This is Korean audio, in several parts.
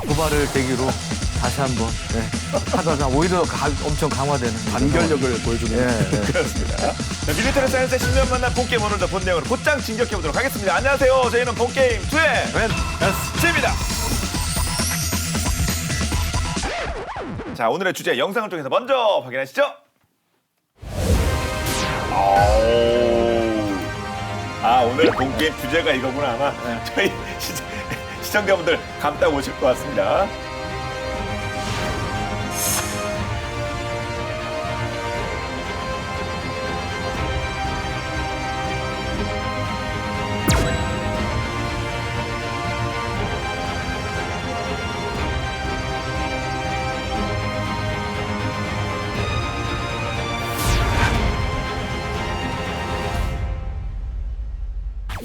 도발을 계기로 다시 한번 하다가 오히려 엄청 강화되는 단결력을 보여주는. 그렇습니다. 자, 밀리터리 사이언스의 10년 만난 본게임 오늘도 본 내용으로 곧장 진격해보도록 하겠습니다. 안녕하세요. 저희는 본게임 2의 웬스입니다. 자, 오늘의 주제 영상을 통해서 먼저 확인하시죠. 오늘 본게임 주제가 이거구나. 아마 저희 시청자분들 감딱 오실 것 같습니다.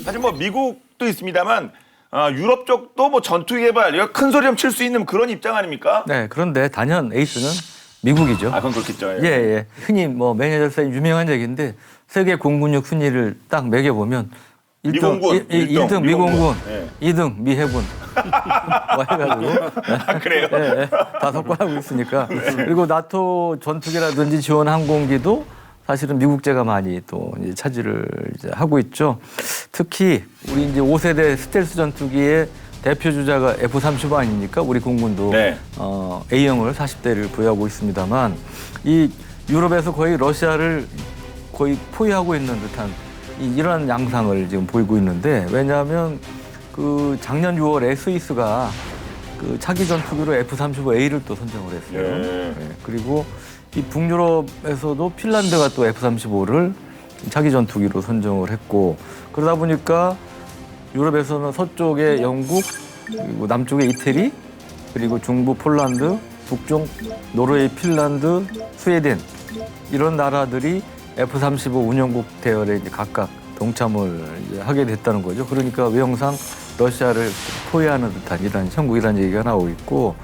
사실 뭐 미국도 있습니다만 유럽 쪽도 뭐 전투 개발 이거 큰 소리 좀 칠 수 있는 그런 입장 아닙니까? 네, 그런데 단연 에이스는 미국이죠. 그건 그렇겠죠. 예. 흔히 뭐 매니저사의 유명한 얘기인데 세계 공군력 순위를 딱 매겨보면 1등, 미공군, 1등 미공군, 예. 2등 미해군 뭐 해가지고 그래요? 다 석권하고 있으니까. 그리고 나토 전투기라든지 지원 항공기도 사실은 미국제가 많이 또 이제 차지를 이제 하고 있죠. 특히 우리 이제 5세대 스텔스 전투기의 대표 주자가 F-35 아닙니까? 우리 공군도 네. A형을 40대를 보유하고 있습니다만 이 유럽에서 거의 러시아를 거의 포위하고 있는 듯한 이런 양상을 지금 보이고 있는데, 왜냐하면 그 작년 6월에 스위스가 그 차기 전투기로 F-35A를 또 선정을 했어요. 네. 그리고 이 북유럽에서도 핀란드가 또 F-35를 차기 전투기로 선정을 했고, 그러다 보니까 유럽에서는 서쪽에 영국, 그리고 남쪽에 이태리, 그리고 중부 폴란드, 북쪽 노르웨이, 핀란드, 스웨덴 이런 나라들이 F-35 운영국 대열에 이제 각각 동참을 이제 하게 됐다는 거죠. 그러니까 외형상 러시아를 포위하는 듯한 이런 형국이라는 얘기가 나오고 있고,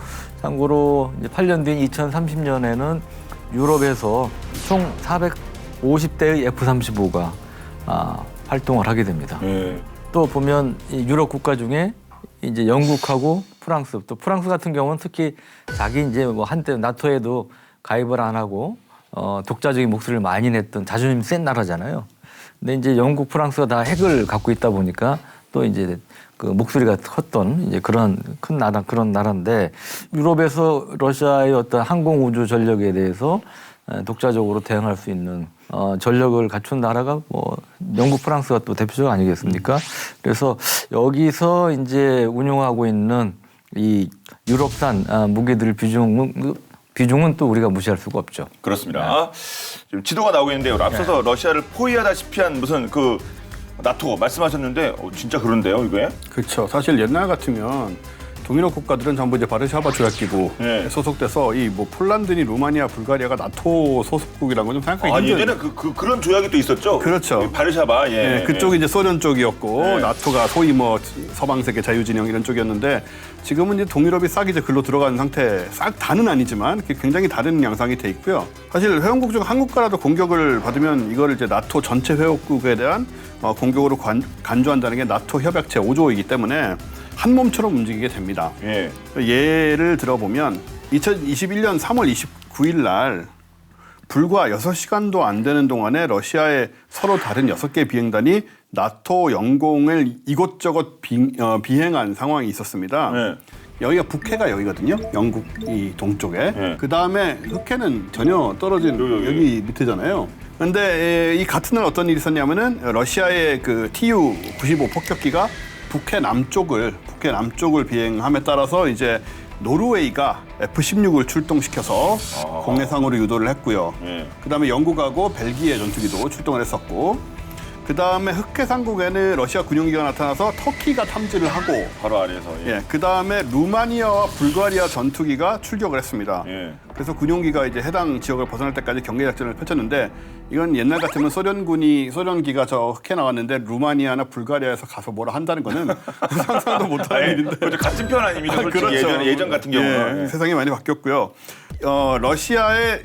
참고로 이제 8년 뒤인 2030년에는 유럽에서 총 450대의 F-35가 활동을 하게 됩니다. 또 보면 이 유럽 국가 중에 이제 영국하고 프랑스, 또 프랑스 같은 경우는 특히 자기 이제 뭐 한때 나토에도 가입을 안 하고 독자적인 목소리를 많이 냈던 자존심 센 나라잖아요. 근데 이제 영국, 프랑스가 다 핵을 갖고 있다 보니까 또 이제 그 목소리가 컸던 이제 그런 큰 나라, 그런 나라인데, 유럽에서 러시아의 어떤 항공 우주 전력에 대해서 독자적으로 대응할 수 있는 전력을 갖춘 나라가 뭐 영국, 프랑스가 또 대표적 아니겠습니까? 그래서 여기서 이제 운용하고 있는 이 유럽산 무기들 비중은 또 우리가 무시할 수가 없죠. 그렇습니다. 지금 지도가 나오고 있는데요. 앞서서 러시아를 포위하다시피 한 무슨 그 나토 말씀하셨는데 진짜 그런데요, 이게? 그렇죠. 사실 옛날 같으면 동유럽 국가들은 전부 이제 바르샤바 조약기구에 소속돼서 이 뭐 폴란드니 루마니아, 불가리아가 나토 소속국이라는 건 좀 생각하기 힘든. 예전에 그런 조약이 또 있었죠. 그렇죠. 바르샤바. 그쪽이 이제 소련 쪽이었고 나토가 소위 뭐 서방 세계 자유진영 이런 쪽이었는데, 지금은 이제 동유럽이 싹 이제 글로 들어가는 상태, 싹 다는 아니지만 굉장히 다른 양상이 돼 있고요. 사실 회원국 중 한 국가라도 공격을 받으면 이거를 이제 나토 전체 회원국에 대한 공격으로 간주한다는 게 나토 협약 제5조이기 때문에 한 몸처럼 움직이게 됩니다. 예를 들어보면 2021년 3월 29일 날 불과 6시간도 안 되는 동안에 러시아의 서로 다른 6개 비행단이 나토 영공을 이곳저곳 비행한 상황이 있었습니다. 여기가 북해가 여기거든요. 영국 이 동쪽에. 그 다음에 흑해는 전혀 떨어진 여기 밑에잖아요. 근데 이 같은 날 어떤 일이 있었냐면은 러시아의 그 Tu-95 폭격기가 북해 남쪽을 비행함에 따라서 이제 노르웨이가 F-16을 출동시켜서 공해상으로 유도를 했고요. 그다음에 영국하고 벨기에 전투기도 출동을 했었고, 그다음에 흑해 상국에는 러시아 군용기가 나타나서 터키가 탐지를 하고, 바로 아래에서. 그다음에 루마니아와 불가리아 전투기가 출격을 했습니다. 그래서 군용기가 이제 해당 지역을 벗어날 때까지 경계 작전을 펼쳤는데, 이건 옛날 같으면 소련기가 저 흑해 나왔는데 루마니아나 불가리아에서 가서 뭐라 한다는 거는 상상도 못하는 일인데. 그렇죠. 같은 편 아닙니다. 그렇죠. 예전 같은 경우는. 세상이 많이 바뀌었고요. 러시아의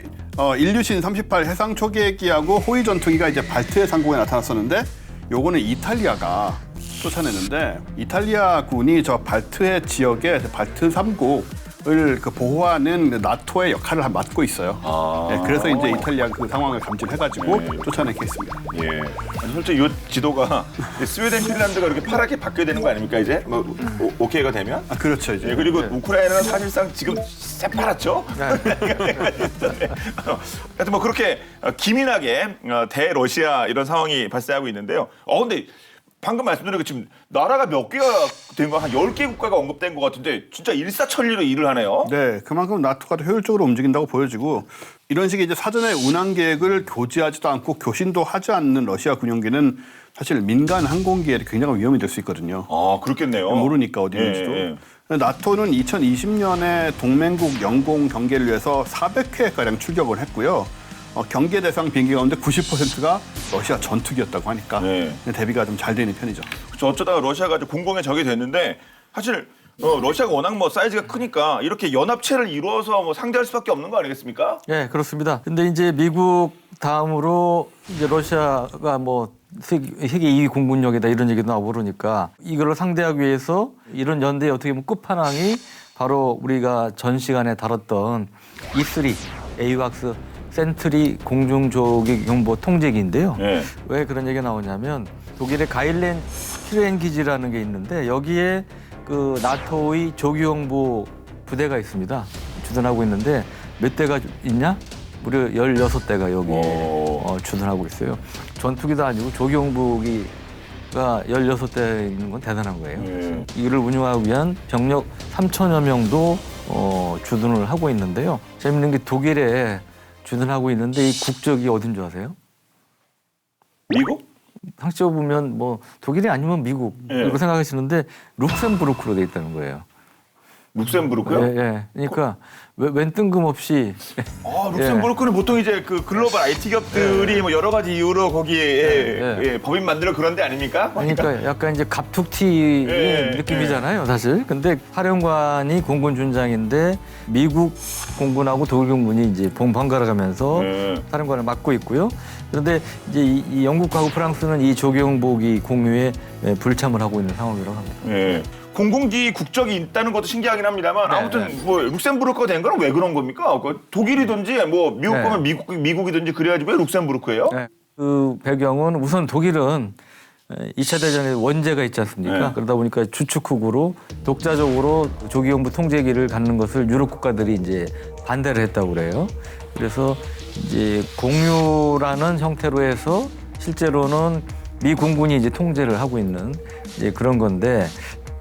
인류신 38 해상 초계기하고 호위 전투기가 이제 발트해 상공에 나타났었는데, 요거는 이탈리아가 쫓아냈는데 이탈리아군이 저 발트해 지역의 발트 3국을 그 보호하는 나토의 역할을 맡고 있어요. 네, 그래서 이제 이탈리아 그 상황을 감지해가지고 쫓아내게 했습니다. 예. 아니, 솔직히 이 지도가 스웨덴, 핀란드가 이렇게 파랗게 바뀌어야 되는 거 아닙니까 이제? 뭐 오케이가 되면? 아, 그렇죠 이제. 예, 그리고 우크라이나는 사실상 지금 새파랗죠? 하여튼 뭐 그렇게 기민하게 대러시아 이런 상황이 발생하고 있는데요. 근데 방금 말씀드린 것 지금 나라가 몇 개가 된 거 한 10개 국가가 언급된 것 같은데 진짜 일사천리로 일을 하네요. 네, 그만큼 나토가 더 효율적으로 움직인다고 보여지고 이런 식의 이제 사전에 운항 계획을 교지하지도 않고 교신도 하지 않는 러시아 군용기는 사실 민간 항공기에 굉장히 위험이 될 수 있거든요. 아, 그렇겠네요. 모르니까 어디 있는지도. 예. 나토는 2020년에 동맹국 영공 경계를 위해서 400회가량 출격을 했고요. 경계 대상 비행기 가운데 90%가 러시아 전투기였다고 하니까 네. 대비가 좀 잘 되는 편이죠. 그렇죠. 어쩌다가 러시아가 공공의 적이 됐는데 사실 러시아가 워낙 뭐 사이즈가 크니까 이렇게 연합체를 이루어서 뭐 상대할 수밖에 없는 거 아니겠습니까? 예, 그렇습니다. 근데 이제 미국 다음으로 이제 러시아가 뭐 세계 2위 공군력이다 이런 얘기도 나오고 그러니까 이걸 상대하기 위해서 이런 연대의 어떻게 보면 끝판왕이 바로 우리가 전 시간에 다뤘던 E3 에이왁스 센트리 공중조기경보 통제기인데요. 네. 왜 그런 얘기가 나오냐면 독일의 가일렌 키르엔 기지라는 게 있는데 여기에 그 나토의 조기용보 부대가 있습니다. 주둔하고 있는데 몇 대가 있냐? 무려 16대가 여기 주둔하고 있어요. 전투기도 아니고 조기용보기가 16대 있는 건 대단한 거예요. 이를 운영하기 위한 병력 3천여 명도 주둔을 하고 있는데요. 재밌는 게 독일에 주둔하고 있는데 이 국적이 어딘 줄 아세요? 미국? 상식적으로 보면 뭐 독일이 아니면 미국 이렇게 생각하시는데 룩셈부르크로 돼 있다는 거예요. 룩셈부르크요? 예, 예. 그러니까 웬 뜬금없이 룩셈부르크는 보통 이제 그 글로벌 IT 기업들이 뭐 여러 가지 이유로 거기에 법인 만들어 그런 데 아닙니까? 그러니까 약간 이제 갑툭튀 느낌이잖아요, 사실. 근데 사령관이 공군 준장인데 미국 공군하고 독일 공군이 이제 번갈아 가면서 사령관을 맡고 있고요. 그런데 이제 이 영국하고 프랑스는 이 조경보기 공유에 불참을 하고 있는 상황이라고 합니다. 공군기 국적이 있다는 것도 신기하긴 합니다만 아무튼 뭐 룩셈부르크가 된 건 왜 그런 겁니까? 독일이든지 뭐 미국 거면 미국이든지 그래야지 왜 룩셈부르크예요? 그 배경은 우선 독일은 2차 대전에 원제가 있지 않습니까? 그러다 보니까 주축국으로 독자적으로 조기용부 통제기를 갖는 것을 유럽 국가들이 이제 반대를 했다고 그래요. 그래서 이제 공유라는 형태로 해서 실제로는 미 공군이 이제 통제를 하고 있는 이제 그런 건데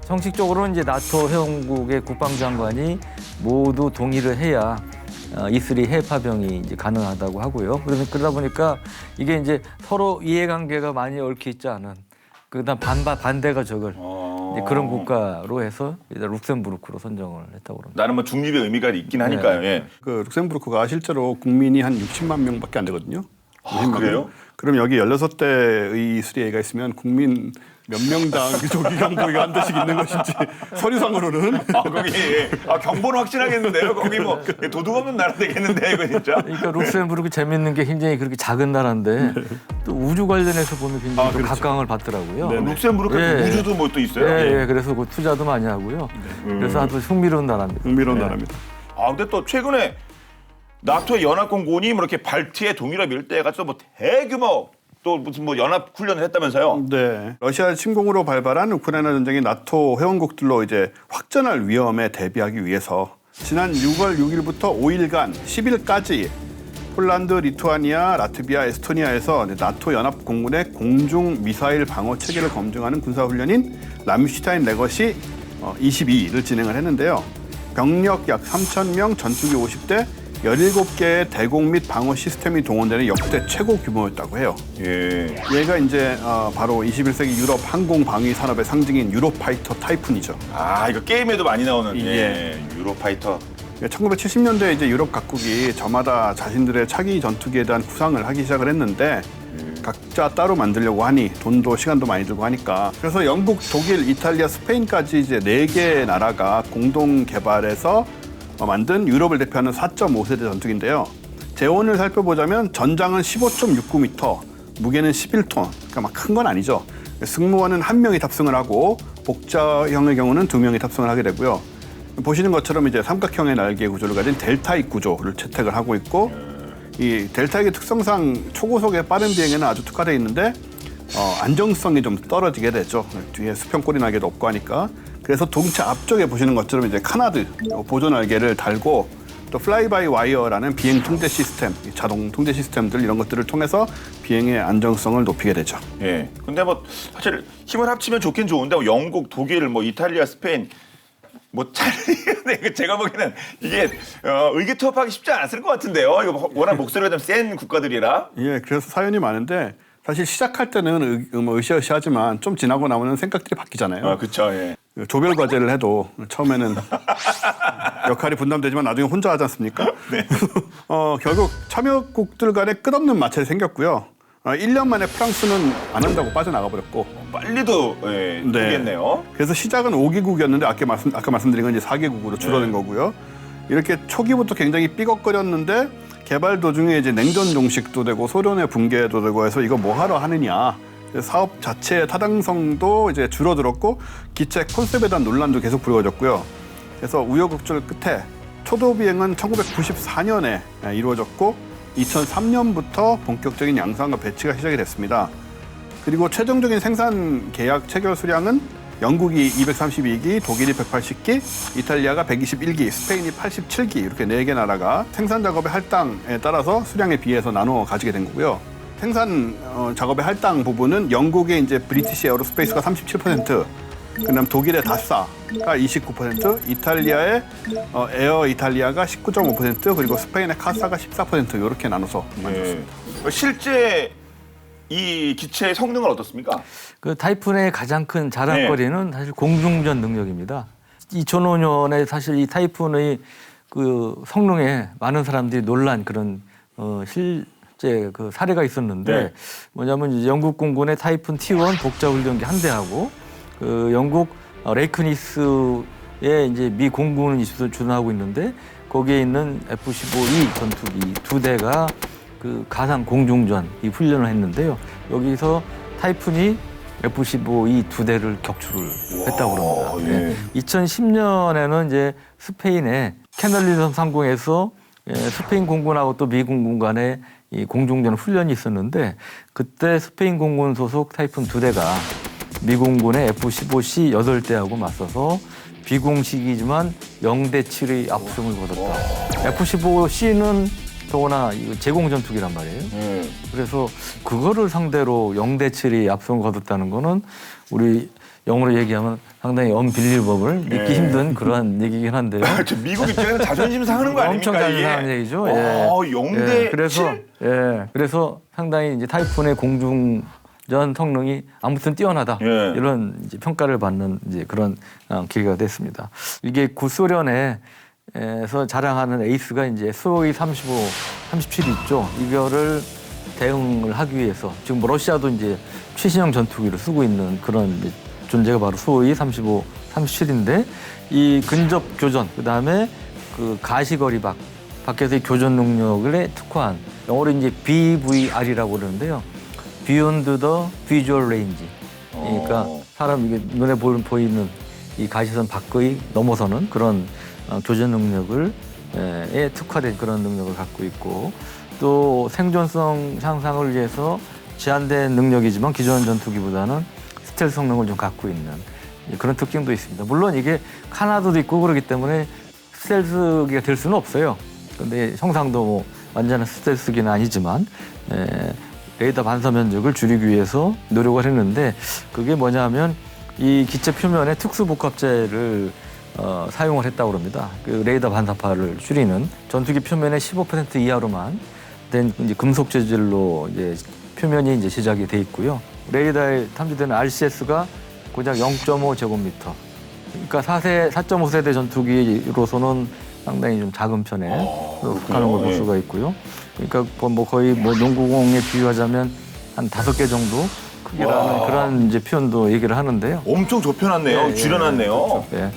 정식적으로는 이제 나토 회원국의 국방장관이 모두 동의를 해야 E3 해외 파병이 이제 가능하다고 하고요. 그러다 보니까 이게 이제 서로 이해관계가 많이 얽혀 있지 않은 그다음 반대가 적을 이제 그런 국가로 해서 일단 룩셈부르크로 선정을 했다고 합니다. 나는 뭐 중립의 의미가 있긴 하니까요. 그 룩셈부르크가 실제로 국민이 한 60만 명밖에 안 되거든요. 그래요? 그럼 여기 16대의 E3A가 있으면 국민 몇 명당 조기경보기가 한 대씩 있는 것인지 서류상으로는 거기 경보는 확실하겠는데요. 거기 뭐 도둑 없는 나라 되겠는데 이거 진짜. 그러니까 룩셈부르크 재밌는 게 굉장히 그렇게 작은 나라인데 또 우주 관련해서 보면 굉장히 또 각광을 받더라고요. 룩셈부르크 우주도 뭐 또 있어요. 그래서 그 투자도 많이 하고요. 그래서 아주 흥미로운 나라입니다. 흥미로운 나라입니다. 근데 또 최근에 나토의 연합공군이 뭐 이렇게 발트의 동유럽 일대에 가서 뭐 대규모 또 무슨 뭐 연합 훈련을 했다면서요? 네. 러시아 침공으로 발발한 우크라이나 전쟁이 나토 회원국들로 이제 확전할 위험에 대비하기 위해서 지난 6월 6일부터 5일간 10일까지 폴란드, 리투아니아, 라트비아, 에스토니아에서 나토 연합 공군의 공중 미사일 방어 체계를 검증하는 군사 훈련인 람슈타인 레거시 22를 진행을 했는데요. 병력 약 3,000명, 전투기 50대, 17개의 대공 및 방어 시스템이 동원되는 역대 최고 규모였다고 해요. 얘가 이제 바로 21세기 유럽 항공 방위 산업의 상징인 유로파이터 타이푼이죠. 이거 게임에도 많이 나오는 유로파이터. 1970년대에 이제 유럽 각국이 저마다 자신들의 차기 전투기에 대한 구상을 하기 시작을 했는데 각자 따로 만들려고 하니 돈도 시간도 많이 들고 하니까 그래서 영국, 독일, 이탈리아, 스페인까지 이제 4개의 나라가 공동 개발해서 만든 유럽을 대표하는 4.5세대 전투기인데요. 재원을 살펴보자면 전장은 15.69m, 무게는 11톤, 그러니까 막 큰 건 아니죠. 승무원은 1명이 탑승을 하고 복자형의 경우는 2명이 탑승을 하게 되고요. 보시는 것처럼 이제 삼각형의 날개 구조를 가진 델타익 구조를 채택을 하고 있고 이 델타익의 특성상 초고속의 빠른 비행에는 아주 특화되어 있는데 안정성이 좀 떨어지게 되죠. 뒤에 수평 꼬리 날개도 없고 하니까. 그래서 동체 앞쪽에 보시는 것처럼 이제 카나드 보조 날개를 달고 또 플라이 바이 와이어라는 비행 통제 시스템, 자동 통제 시스템들 이런 것들을 통해서 비행의 안정성을 높이게 되죠. 예. 근데 뭐 사실 힘을 합치면 좋긴 좋은데 뭐 영국, 독일, 뭐 이탈리아, 스페인 뭐 잘 제가 보기에는 이게 의기투합하기 쉽지 않았을 것 같은데요. 이거 워낙 목소리가 좀 센 국가들이라. 예, 그래서 사연이 많은데 사실 시작할 때는 으쌰으쌰하지만 좀 지나고 나면은 생각들이 바뀌잖아요. 아, 그렇죠. 예. 조별 과제를 해도 처음에는 역할이 분담되지만 나중에 혼자 하지 않습니까? 네. 결국 참여국들 간에 끝없는 마찰이 생겼고요. 1년 만에 프랑스는 안 한다고 빠져나가 버렸고 빨리도 예, 네. 되겠네요. 그래서 시작은 5개국이었는데 아까 말씀드린 건 이제 4개국으로 줄어든 거고요. 이렇게 초기부터 굉장히 삐걱거렸는데 개발 도중에 이제 냉전 종식도 되고 소련의 붕괴도 되고 해서 이거 뭐 하러 하느냐. 사업 자체의 타당성도 이제 줄어들었고 기체 콘셉트에 대한 논란도 계속 불거졌고요. 그래서 우여곡절 끝에 초도 비행은 1994년에 이루어졌고 2003년부터 본격적인 양산과 배치가 시작이 됐습니다. 그리고 최종적인 생산 계약 체결 수량은 영국이 232기, 독일이 180기, 이탈리아가 121기, 스페인이 87기 이렇게 4개 나라가 생산 작업의 할당에 따라서 수량에 비해서 나눠 가지게 된 거고요. 생산 작업의 할당 부분은 영국의 이제 브리티시 에어로스페이스가 37%, 그다음 독일의 다사가 29%, 이탈리아의 에어 이탈리아가 19.5%, 그리고 스페인의 카사가 14% 이렇게 나눠서 만들었습니다. 실제 이 기체의 성능은 어떻습니까? 그 타이푼의 가장 큰 자랑거리는 사실 공중전 능력입니다. 2005년에 사실 이 타이푼의 그 성능에 많은 사람들이 놀란 그런 실제 그 사례가 있었는데 네. 뭐냐면 이제 영국 공군의 타이푼 T1 복자 훈련기 한 대하고 그 영국 레이크니스에 이제 미 공군이 주둔하고 있는데 거기에 있는 F-15E 전투기 2대가 그 가상 공중전 이 훈련을 했는데요. 여기서 타이푼이 F-15E 2대를 격추를 했다고 합니다. 예. 네. 2010년에는 이제 스페인의 캐널리섬 상공에서 스페인 공군하고 또 미 공군 간의 이 공중전 훈련이 있었는데 그때 스페인 공군 소속 타이푼 2대가 미 공군의 F-15C 8대하고 맞서서 비공식이지만 0대7의 압승을 거뒀다. F-15C는 더구나 제공 전투기란 말이에요. 그래서 그거를 상대로 0대7이 압승을 거뒀다는 거는 우리 영어로 얘기하면 상당히 언빌리버블 믿기 힘든 그런 얘기긴 한데요. 미국 입장에서 자존심 상하는 거 아닙니까? 엄청 자존심상한 얘기죠. 예. 0대7? 그래서 상당히 이제 타이푼의 공중전 성능이 아무튼 뛰어나다 이런 이제 평가를 받는 이제 그런 계기가 됐습니다. 이게 구소련에서 자랑하는 에이스가 이제 SOE 37 있죠. 이거를 대응을 하기 위해서 지금 뭐 러시아도 이제 최신형 전투기를 쓰고 있는 그런 이제 존재가 바로 SOE 37인데 이 근접 교전 그다음에 그 가시거리 밖에서의 교전 능력을 특화한 영어로 이제 BVR이라고 그러는데요. Beyond the Visual Range. 그러니까 사람 이게 눈에 보이는 이 가시선 밖의 넘어서는 그런 교전 능력을 특화된 그런 능력을 갖고 있고 또 생존성 향상을 위해서 제한된 능력이지만 기존 전투기보다는 스텔스 성능을 좀 갖고 있는 그런 특징도 있습니다. 물론 이게 카나다도 있고 그렇기 때문에 스텔스기가 될 수는 없어요. 그런데 형상도 뭐 완전한 스텔스기는 아니지만 레이더 반사 면적을 줄이기 위해서 노력을 했는데 그게 뭐냐면 이 기체 표면에 특수 복합재를 사용을 했다고 합니다. 그 레이더 반사파를 줄이는 전투기 표면의 15% 이하로만 된 이제 금속 재질로 이제 표면이 이제 제작이 돼 있고요. 레이더에 탐지되는 RCS가 고작 0.5제곱미터. 그러니까 4.5세대 전투기로서는 상당히 좀 작은 편에 속하는 걸 볼 수가 있고요. 그러니까 뭐 거의 뭐 농구공에 비유하자면 한 5개 정도 크기라는 그런 이제 표현도 얘기를 하는데요. 엄청 좁혀놨네요. 줄여놨네요. 그렇죠. 네.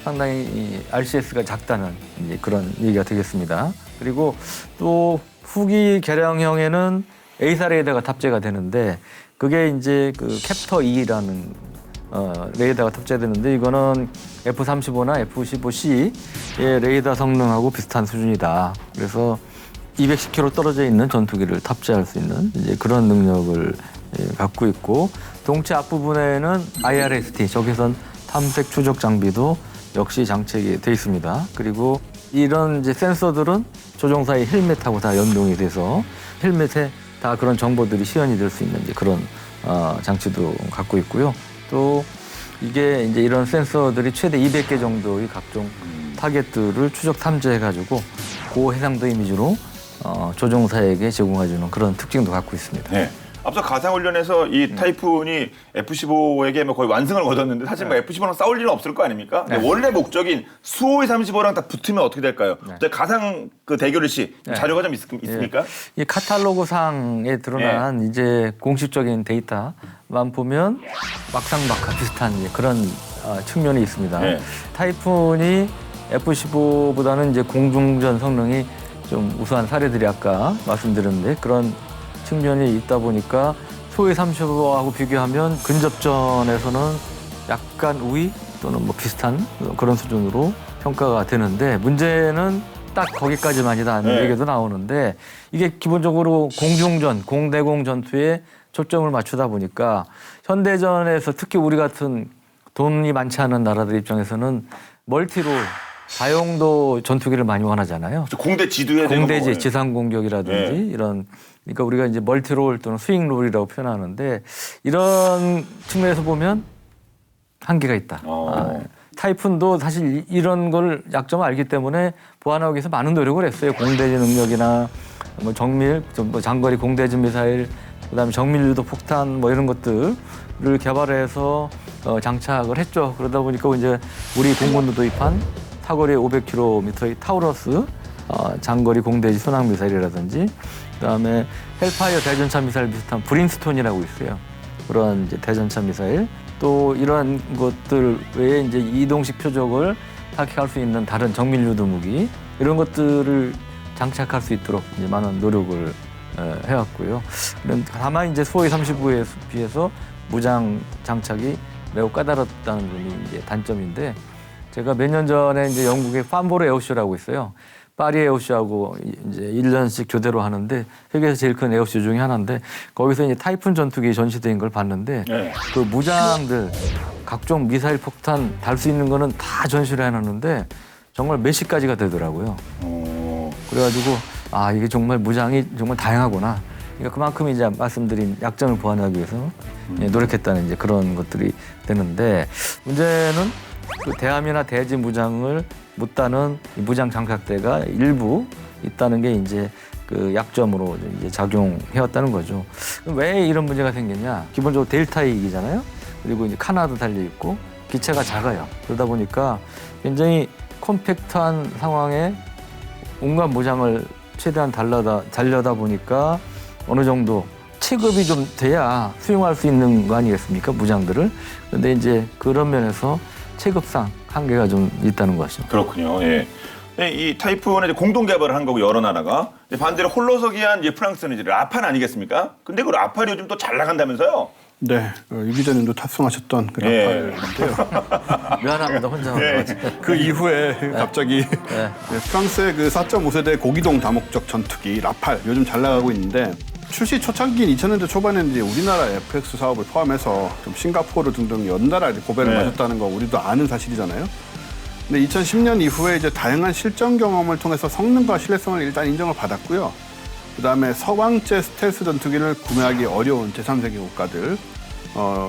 상당히 이 RCS가 작다는 이제 그런 얘기가 되겠습니다. 그리고 또 후기 개량형에는 A사 레이더가 탑재가 되는데 그게 이제 그 캡터 2라는 레이더가 탑재되는데 이거는 F-35나 F-15C의 레이더 성능하고 비슷한 수준이다. 그래서 210km 떨어져 있는 전투기를 탑재할 수 있는 이제 그런 능력을 갖고 있고 동체 앞부분에는 IRST 적외선 탐색 추적 장비도 역시 장착이 돼 있습니다. 그리고 이런 이제 센서들은 조종사의 헬멧하고 다 연동이 돼서 헬멧에 다 그런 정보들이 시연이 될 수 있는 이제 그런 장치도 갖고 있고요. 또 이게 이제 이런 센서들이 최대 200개 정도의 각종 타겟들을 추적 탐지해가지고 고해상도 이미지로 조종사에게 제공해주는 그런 특징도 갖고 있습니다. 네. 앞서 가상훈련에서 이 타이푼이 F-15에게 뭐 거의 완승을 거뒀는데 사실 뭐 F-15랑 싸울 일은 없을 거 아닙니까? 근데 원래 목적인 수호의 35랑 다 붙으면 어떻게 될까요? 가상 그 대결 시 자료가 좀 있습니까? 이 카탈로그 상에 드러난 이제 공식적인 데이터만 보면 막상막하 비슷한 이제 그런 측면이 있습니다. 타이푼이 F-15보다는 이제 공중전 성능이 좀 우수한 사례들이 아까 말씀드렸는데 그런 측면이 있다 보니까 소위 35하고 비교하면 근접전에서는 약간 우위 또는 뭐 비슷한 그런 수준으로 평가가 되는데 문제는 딱 거기까지만이다는 얘기도 나오는데 이게 기본적으로 공중전, 공대공 전투에 초점을 맞추다 보니까 현대전에서 특히 우리 같은 돈이 많지 않은 나라들 입장에서는 멀티롤 다용도 전투기를 많이 원하잖아요. 공대 지도에 공대지 지상 공격이라든지 이런 그러니까 우리가 이제 멀티롤 또는 스윙롤이라고 표현하는데 이런 측면에서 보면 한계가 있다. 타이푼도 사실 이런 걸 약점을 알기 때문에 보완하기 위해서 많은 노력을 했어요. 공대지 능력이나 뭐 정밀, 뭐 장거리 공대지 미사일, 그다음에 정밀 유도 폭탄 뭐 이런 것들을 개발해서 장착을 했죠. 그러다 보니까 이제 우리 공군도 도입한 사거리 500km의 타우러스 장거리 공대지 순항 미사일이라든지 그다음에 헬파이어 대전차 미사일 비슷한 브림스톤이라고 있어요. 그런 이제 대전차 미사일 또 이러한 것들 외에 이제 이동식 표적을 타격할 수 있는 다른 정밀 유도 무기 이런 것들을 장착할 수 있도록 이제 많은 노력을 해왔고요. 다만 이제 수호의 35에 비해서 무장 장착이 매우 까다롭다는 점이 이제 단점인데 제가 몇 년 전에 이제 영국의 팜보르 에어쇼라고 있어요. 파리 에어쇼하고 이제 1년씩 교대로 하는데 세계에서 제일 큰 에어쇼 중에 하나인데 거기서 이제 타이푼 전투기 전시된 걸 봤는데 그 무장들 각종 미사일 폭탄 달 수 있는 거는 다 전시를 해놨는데 정말 몇 시까지가 되더라고요. 그래가지고 아 이게 정말 무장이 정말 다양하구나. 그러니까 그만큼 이제 말씀드린 약점을 보완하기 위해서 노력했다는 이제 그런 것들이 되는데 문제는 그 대함이나 대지 무장을 못다는 무장 장착대가 일부 있다는 게 이제 그 약점으로 이제 작용해왔다는 거죠. 왜 이런 문제가 생겼냐? 기본적으로 델타이기잖아요. 그리고 이제 카나도 달려 있고 기체가 작아요. 그러다 보니까 굉장히 컴팩트한 상황에 온갖 무장을 최대한 달려다 보니까 어느 정도 체급이 좀 돼야 수용할 수 있는 거 아니겠습니까? 무장들을. 그런데 이제 그런 면에서 체급상 한계가 좀 있다는 것이죠. 그렇군요. 예. 이 타이푼은 이제 공동 개발을 한 거고 여러 나라가 반대로 홀로서기한 이제 프랑스는 이제 라팔 아니겠습니까? 근데 그 라팔이 요즘 또 잘 나간다면서요? 네, 유 기자님도 탑승하셨던 그 라팔인데요. 미안합니다, 혼자. 그 이후에 갑자기 프랑스의 그 4.5세대 고기동 다목적 전투기 라팔 요즘 잘 나가고 있는데 출시 초창기인 2000년대 초반에는 이제 우리나라 FX 사업을 포함해서 좀 싱가포르 등등 연달아 고배를 맞았다는 거 우리도 아는 사실이잖아요. 근데 2010년 이후에 이제 다양한 실전 경험을 통해서 성능과 신뢰성을 일단 인정을 받았고요. 그다음에 서방제 스텔스 전투기를 구매하기 어려운 제3세계 국가들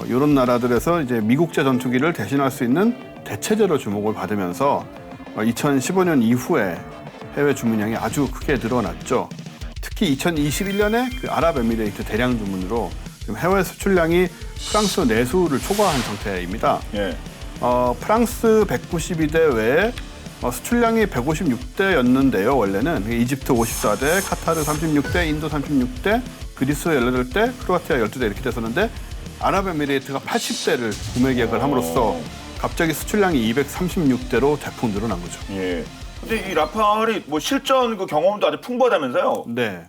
이런 나라들에서 이제 미국제 전투기를 대신할 수 있는 대체제로 주목을 받으면서 2015년 이후에 해외 주문량이 아주 크게 늘어났죠. 특히 2021년에 그 아랍에미레이트 대량 주문으로 지금 해외 수출량이 프랑스 내수를 초과한 상태입니다. 프랑스 192대 외에 수출량이 156대였는데요. 원래는 이집트 54대, 카타르 36대, 인도 36대, 그리스 18대, 크로아티아 12대 이렇게 됐었는데 아랍에미레이트가 80대를 구매 계약을 함으로써 갑자기 수출량이 236대로 대폭 늘어난 거죠. 근데 이 라팔이 뭐 실전 그 경험도 아주 풍부하다면서요? 네.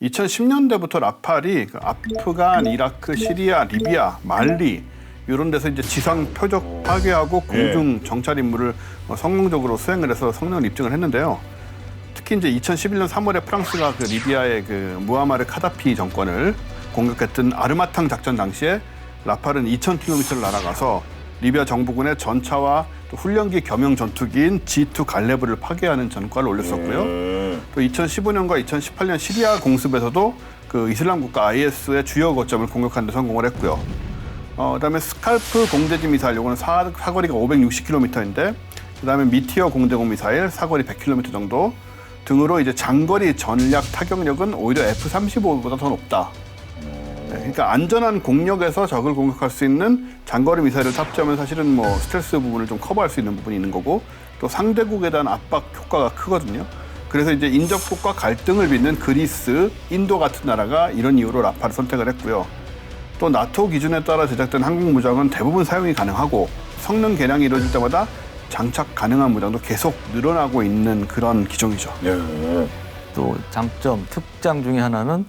2010년대부터 라팔이 그 아프간, 이라크, 시리아, 리비아, 말리 이런 데서 이제 지상 표적 파괴하고 공중 정찰 임무를 성공적으로 수행을 해서 성능을 입증을 했는데요. 특히 이제 2011년 3월에 프랑스가 그 리비아의 그 무아마르 카다피 정권을 공격했던 아르마탕 작전 당시에 라팔은 2,000km를 날아가서 리비아 정부군의 전차와 또 훈련기 겸용 전투기인 G2 갈레브를 파괴하는 전과를 올렸었고요. 또 2015년과 2018년 시리아 공습에서도 그 이슬람 국가 IS의 주요 거점을 공격하는 데 성공을 했고요. 그다음에 스칼프 공대지 미사일, 요거는 사거리가 560km인데, 그다음에 미티어 공대공 미사일 사거리 100km 정도 등으로 이제 장거리 전략 타격력은 오히려 F-35보다 더 높다. 그러니까 안전한 공력에서 적을 공격할 수 있는 장거리 미사일을 탑재하면 사실은 뭐 스텔스 부분을 좀 커버할 수 있는 부분이 있는 거고, 또 상대국에 대한 압박 효과가 크거든요. 그래서 이제 인접국과 갈등을 빚는 그리스, 인도 같은 나라가 이런 이유로 라팔을 선택을 했고요. 또 나토 기준에 따라 제작된 항공 무장은 대부분 사용이 가능하고, 성능 개량이 이루어질 때마다 장착 가능한 무장도 계속 늘어나고 있는 그런 기종이죠. 또 장점, 특장 중에 하나는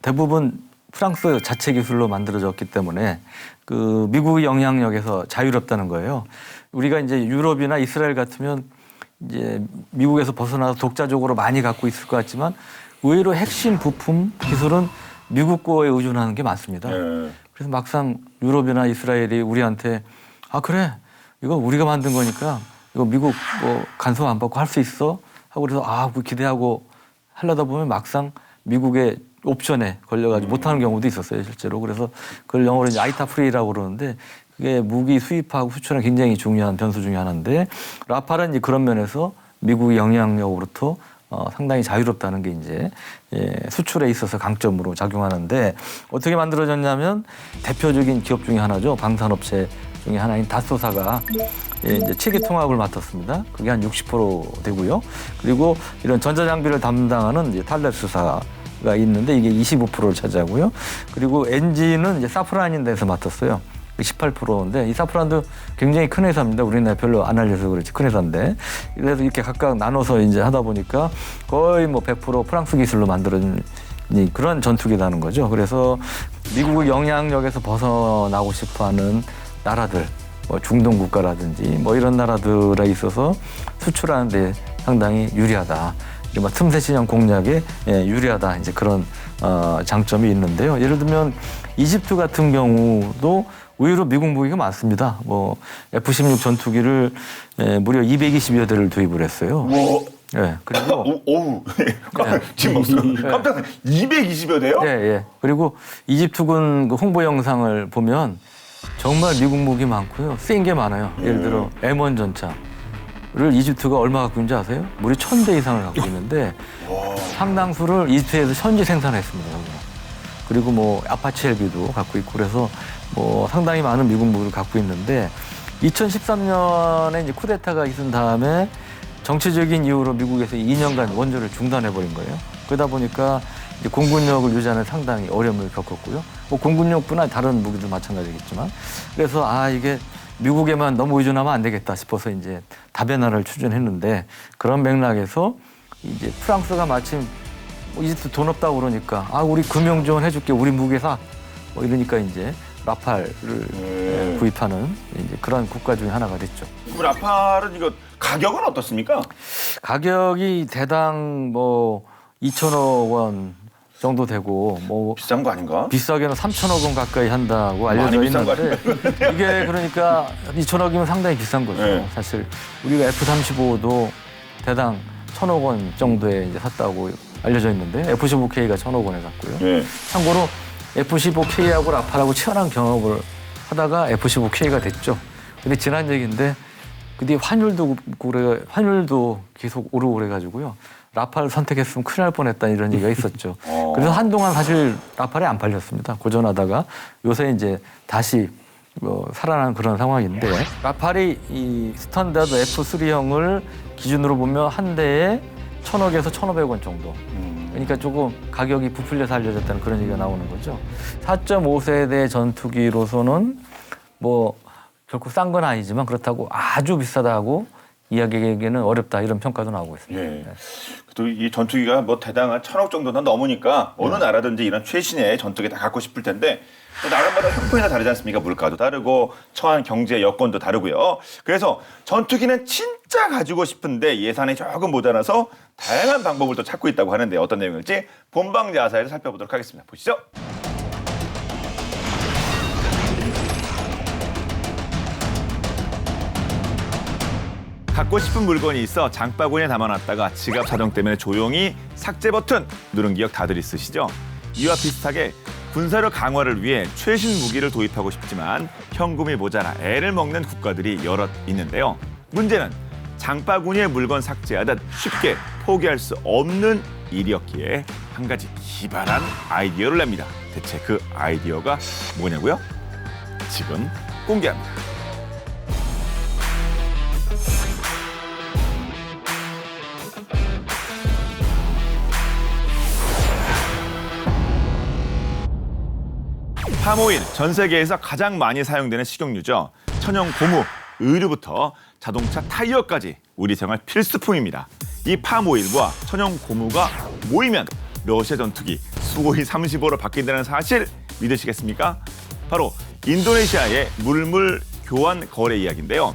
대부분 프랑스 자체 기술로 만들어졌기 때문에 그 미국의 영향력에서 자유롭다는 거예요. 우리가 이제 유럽이나 이스라엘 같으면 이제 미국에서 벗어나서 독자적으로 많이 갖고 있을 것 같지만 의외로 핵심 부품 기술은 미국 거에 의존하는 게 많습니다. 그래서 막상 유럽이나 이스라엘이 우리한테 아 그래 이거 우리가 만든 거니까 이거 미국 뭐 간섭 안 받고 할 수 있어 하고 그래서 아 기대하고 하려다 보면 막상 미국의 옵션에 걸려가지고 못하는 경우도 있었어요 실제로. 그래서 그걸 영어로 이제 아이타 프리라고 그러는데 그게 무기 수입하고 수출은 굉장히 중요한 변수 중에 하나인데 라팔은 이제 그런 면에서 미국의 영향력으로부터 상당히 자유롭다는 게 이제 수출에 있어서 강점으로 작용하는데 어떻게 만들어졌냐면 대표적인 기업 중에 하나죠. 방산업체 중에 하나인 다소사가 이제 체계 통합을 맡았습니다. 그게 한 60% 되고요. 그리고 이런 전자장비를 담당하는 이제 탈레스사가 있는데 이게 25%를 차지하고요. 그리고 엔진은 이제 사프란인데서 맡았어요. 18%인데 이 사프란도 굉장히 큰 회사입니다. 우리나라에 별로 안 알려서 그렇지 큰 회사인데 그래서 이렇게 각각 나눠서 이제 하다 보니까 거의 뭐 100% 프랑스 기술로 만들어진 그런 전투기라는 거죠. 그래서 미국의 영향력에서 벗어나고 싶어하는 나라들, 뭐 중동 국가라든지 뭐 이런 나라들에 있어서 수출하는데 상당히 유리하다. 뭐 틈새 시장 공략에 유리하다. 이제 그런 장점이 있는데요. 예를 들면 이집트 같은 경우도 의외로 미국 무기가 많습니다. 뭐 F-16 전투기를 무려 220여 대를 도입을 했어요. 뭐. 네, 그리고 오우 지금 깜짝 220여 대요? 예. 그리고 이집트군 그 홍보 영상을 보면 정말 미국 무기 많고요. 쓰인 게 많아요. 예를 들어 M1 전차를 이집트가 얼마 갖고 있는지 아세요? 무려 1,000대 이상을 갖고 있는데 상당수를 이집트에서 현지 생산했습니다. 그리고 뭐 아파치 헬기도 갖고 있고 그래서 뭐 상당히 많은 미국 무기를 갖고 있는데 2013년에 이제 쿠데타가 있은 다음에 정치적인 이유로 미국에서 2년간 원조를 중단해버린 거예요. 그러다 보니까 이제 공군력을 유지하는 상당히 어려움을 겪었고요. 뭐 공군력뿐 아니라 다른 무기도 마찬가지겠지만 그래서 이게 미국에만 너무 의존하면 안 되겠다 싶어서 이제 다변화를 추진했는데 그런 맥락에서 이제 프랑스가 마침 이집트 돈 없다고 그러니까 우리 금융 지원 해줄게 우리 무기 사 뭐 이러니까 이제 라팔을 구입하는 이제 그런 국가 중에 하나가 됐죠. 그럼 라팔은 이거 가격은 어떻습니까? 가격이 대당 뭐 2천억 원 정도 되고 뭐 비싼 거 아닌가? 비싸게는 3천억 원 가까이 한다고 알려져 있는데 이게 그러니까 2천억이면 상당히 비싼 거죠. 네. 사실 우리가 F-35도 대당 1,000억 원 정도에 이제 샀다고 알려져 있는데 F-15K가 1,000억 원에 샀고요. 네. 참고로 F-15K하고 라팔하고 치열한 경합을 하다가 F-15K가 됐죠. 근데 지난 얘기인데 그 뒤에 환율도 계속 오르고 그래가지고요. 라팔 선택했으면 큰일 날 뻔했다 이런 얘기가 있었죠. 그래서 한동안 사실 라팔이 안 팔렸습니다. 고전하다가 요새 이제 다시 살아난 그런 상황인데 라팔이 이 스탠다드 F3형을 기준으로 보면 한 대에 1,000억에서 1,500원 정도. 그러니까 조금 가격이 부풀려서 알려졌다는 그런 얘기가 나오는 거죠. 4.5세대 전투기로서는 뭐 결코 싼 건 아니지만 그렇다고 아주 비싸다고 이야기하기에는 어렵다 이런 평가도 나오고 있습니다. 예. 또 이 전투기가 뭐 대당한 1,000억 정도나 넘으니까 어느 나라든지 이런 최신의 전투기 다 갖고 싶을 텐데 또 나라마다 형편이 다 다르지 않습니까? 물가도 다르고 처한 경제 여건도 다르고요. 그래서 전투기는 진짜 가지고 싶은데 예산이 조금 모자라서 다양한 방법을 또 찾고 있다고 하는데 어떤 내용일지 본방 자사에서 살펴보도록 하겠습니다. 보시죠. 갖고 싶은 물건이 있어 장바구니에 담아놨다가 지갑 사정 때문에 조용히 삭제 버튼 누른 기억 다들 있으시죠? 이와 비슷하게 군사력 강화를 위해 최신 무기를 도입하고 싶지만 현금이 모자라 애를 먹는 국가들이 여럿 있는데요. 문제는 장바구니에 물건 삭제하듯 쉽게 포기할 수 없는 일이었기에 한 가지 기발한 아이디어를 냅니다. 대체 그 아이디어가 뭐냐고요? 지금 공개합니다. 파모일, 전 세계에서 가장 많이 사용되는 식용유죠. 천연 고무, 의류부터 자동차 타이어까지 우리 생활 필수품입니다. 이 파모일과 천연 고무가 모이면 러시아 전투기 수호이 35로 바뀐다는 사실 믿으시겠습니까? 바로 인도네시아의 물물 교환 거래 이야기인데요.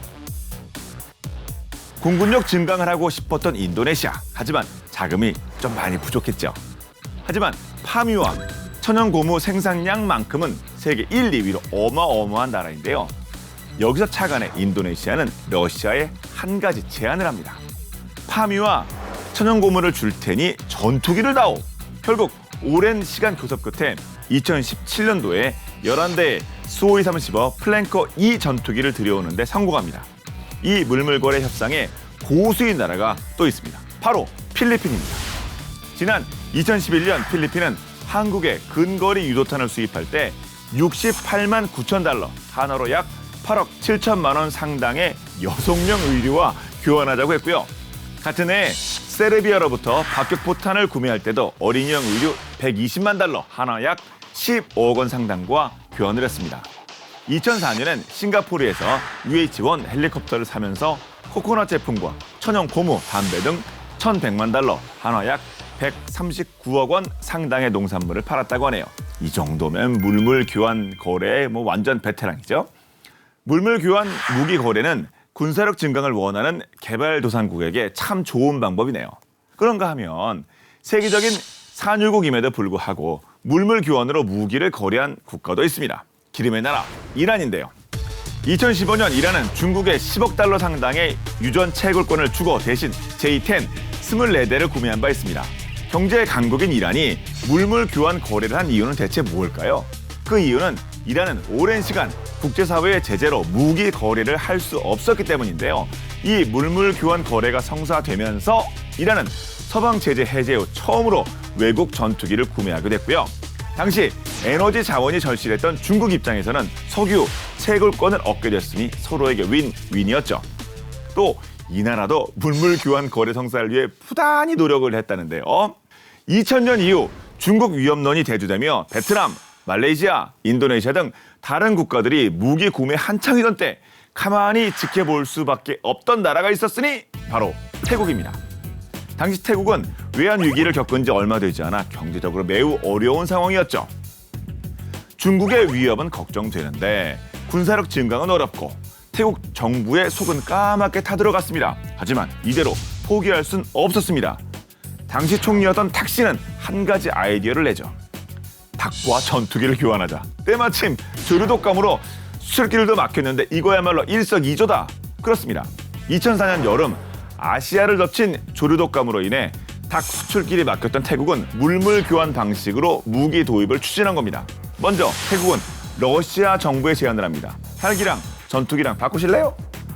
공군력 증강을 하고 싶었던 인도네시아. 하지만 자금이 좀 많이 부족했죠. 하지만 파미와 천연 고무 생산량만큼은 세계 1, 2위로 어마어마한 나라인데요. 여기서 착안해 인도네시아는 러시아에 한 가지 제안을 합니다. 파미와 천연 고무를 줄 테니 전투기를 다오. 결국 오랜 시간 교섭 끝에 2017년도에 11대의 수호이 30어 플랭커 2 전투기를 들여오는데 성공합니다. 이 물물거래 협상에 고수인 나라가 또 있습니다. 바로 필리핀입니다. 지난 2011년 필리핀은 한국에 근거리 유도탄을 수입할 때 68만 9천 달러, 한화로 약 8억 7천만 원 상당의 여성용 의류와 교환하자고 했고요. 같은 해 세르비아로부터 박격포탄을 구매할 때도 어린이용 의류 120만 달러, 한화 약 15억 원 상당과 교환을 했습니다. 2004년엔 싱가포르에서 UH-1 헬리콥터를 사면서 코코넛 제품과 천연 고무, 담배 등 1,100만 달러, 한화 약 139억 원 상당의 농산물을 팔았다고 하네요. 이 정도면 물물 교환 거래의 완전 베테랑이죠. 물물 교환 무기 거래는 군사력 증강을 원하는 개발도상국에게 참 좋은 방법이네요. 그런가 하면 세계적인 산유국임에도 불구하고 물물 교환으로 무기를 거래한 국가도 있습니다. 기름의 나라 이란인데요. 2015년 이란은 중국에 10억 달러 상당의 유전 채굴권을 주고 대신 J-10 24대를 구매한 바 있습니다. 경제 강국인 이란이 물물 교환 거래를 한 이유는 대체 뭘까요? 그 이유는 이란은 오랜 시간 국제사회의 제재로 무기 거래를 할 수 없었기 때문인데요. 이 물물 교환 거래가 성사되면서 이란은 서방 제재 해제 후 처음으로 외국 전투기를 구매하게 됐고요. 당시 에너지 자원이 절실했던 중국 입장에서는 석유 채굴권을 얻게 됐으니 서로에게 윈윈이었죠. 또 이 나라도 물물 교환 거래 성사를 위해 부단히 노력을 했다는데요. 2000년 이후 중국 위협론이 대두되며 베트남, 말레이시아, 인도네시아 등 다른 국가들이 무기 구매 한창이던 때 가만히 지켜볼 수밖에 없던 나라가 있었으니 바로 태국입니다. 당시 태국은 외환 위기를 겪은 지 얼마 되지 않아 경제적으로 매우 어려운 상황이었죠. 중국의 위협은 걱정되는데 군사력 증강은 어렵고 태국 정부의 속은 까맣게 타들어갔습니다. 하지만 이대로 포기할 순 없었습니다. 당시 총리였던 탁씨는 한 가지 아이디어를 내죠. 닭과 전투기를 교환하자. 때마침 조류독감으로 수출길도 막혔는데 이거야말로 일석이조다. 그렇습니다. 2004년 여름 아시아를 덮친 조류독감으로 인해 닭 수출길이 막혔던 태국은 물물 교환 방식으로 무기 도입을 추진한 겁니다. 먼저 태국은 러시아 정부에 제안을 합니다. 헬기랑 전투기랑 바꾸실래요?